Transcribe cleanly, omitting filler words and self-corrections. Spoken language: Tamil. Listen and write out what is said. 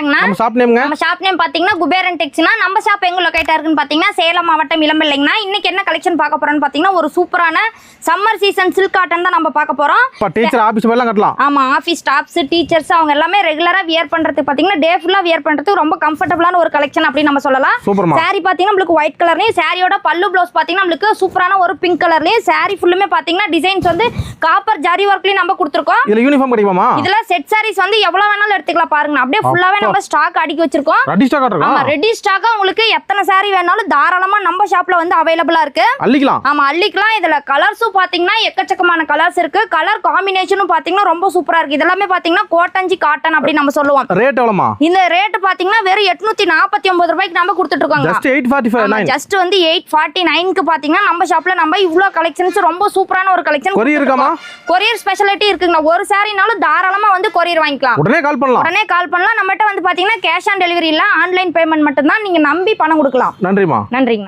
வணக்கங்கண்ணா. நம்ம ஷாப் நேம்ங்க. நம்ம ஷாப் நேம் பாத்தீங்கன்னா குபேரன் டெக்ஸ்னா. நம்ம ஷாப் எங்க லொகேட் இருக்குன்னு பாத்தீங்கன்னா சேலம் மாவட்டம் இளம்பிள்ளைங்கண்ணா. இன்னைக்கு என்ன கலெக்ஷன் பார்க்க போறோம்னு பாத்தீங்கன்னா ஒரு சூப்பரான சம்மர் சீசன் சில்க் காட்டன் தான் நம்ம பார்க்க போறோம். டீச்சர் ஆபீஸ் எல்லாம் கட்டலாம். ஆமா, ஆபீஸ் ஸ்டாஃப்ஸ் டீச்சர்ஸ் அவங்க எல்லாமே ரெகுலரா வியர் பண்றதுக்கு பாத்தீங்கன்னா டே ஃபுல்லா வியர் பண்றதுக்கு ரொம்ப கம்ஃபர்ட்டபிளான ஒரு கலெக்ஷன் அப்படி நம்ம சொல்லலாம். சாரி பாத்தீங்கன்னா உங்களுக்கு ஒயிட் கலர்லயும் சாரியோட பல்லு ப்ளவுஸ் பாத்தீங்கன்னா உங்களுக்கு சூப்பரான ஒரு பிங்க் கலர்லயும் சாரி ஃபுல்லுமே பாத்தீங்கன்னா டிசைன்ஸ் வந்து காப்பர் ஜரி ஒர்க்லயும் நம்ம கொடுத்துருக்கோம். இதுல யூனிஃபார்ம் கிடைக்குமா? இதுல செட் சாரீஸ் வந்து எவ்வளவு வேணாலும் எடுத்துக்கலாம் பாருங்க. அப்படியே ஃபுல்லாவே நம்ம ஸ்டாக் அடுக்கி வச்சிருக்கோம். ரெடி ஸ்டாக் இருக்கா? ஆமா, ரெடி ஸ்டாக்கா உங்களுக்கு எத்தனை சாரி வேணாலும் தாராளமா நம்ம ஷாப்ல வந்து அவைலபிளா இருக்கு. அள்ளிக்கலாம். ஆமா, அள்ளிக்கலாம். இதுல கலர்ஸும் பாத்தீங்கன்னா எக்கச்சக்கமான கலர்ஸ் இருக்கு. கலர் காம்பினேஷனும் பாத்தீங்கன்னா ரொம்ப சூப்பரா இருக்கு. இதெல்லாமே பாத்தீங்கன்னா கோட்டஞ்சி காட்டன் அப்படி நம்ம சொல்லுவோம். ரேட் எவ்வளவுமா? இந்த ரேட் பாத்தீங்கன்னா வெறும் 849 ரூபாய்க்கு நம்ம கொடுத்துட்டு இருக்கோம். ஜஸ்ட் 849. ஜஸ்ட் வந்து 849க்கு பாத்தீங்கன்னா நம்ம ஷாப்ல நம்ம இவ்ளோ கலெக்ஷன்ஸ் ரொம்ப சூப்பரான ஒரு கலெக்ஷன். கொரியர் இருக்காமா? கொரியர் ஸ்பெஷாலிட்டி இருக்குங்க. ஒரு சாரினாலும் தாராளமா வந்து கொரியர் வாங்கிக்கலாம். உடனே கால் பண்ணலாம். நம்மகிட்ட வந்து பாத்தீங்கன்னா கேஷ் ஆன் டெலிவரி இல்ல, ஆன்லைன் பேமெண்ட் மட்டும் தான். நீங்க நம்பி பணம் கொடுக்கலாம். நன்றிமா. நன்றிங்க.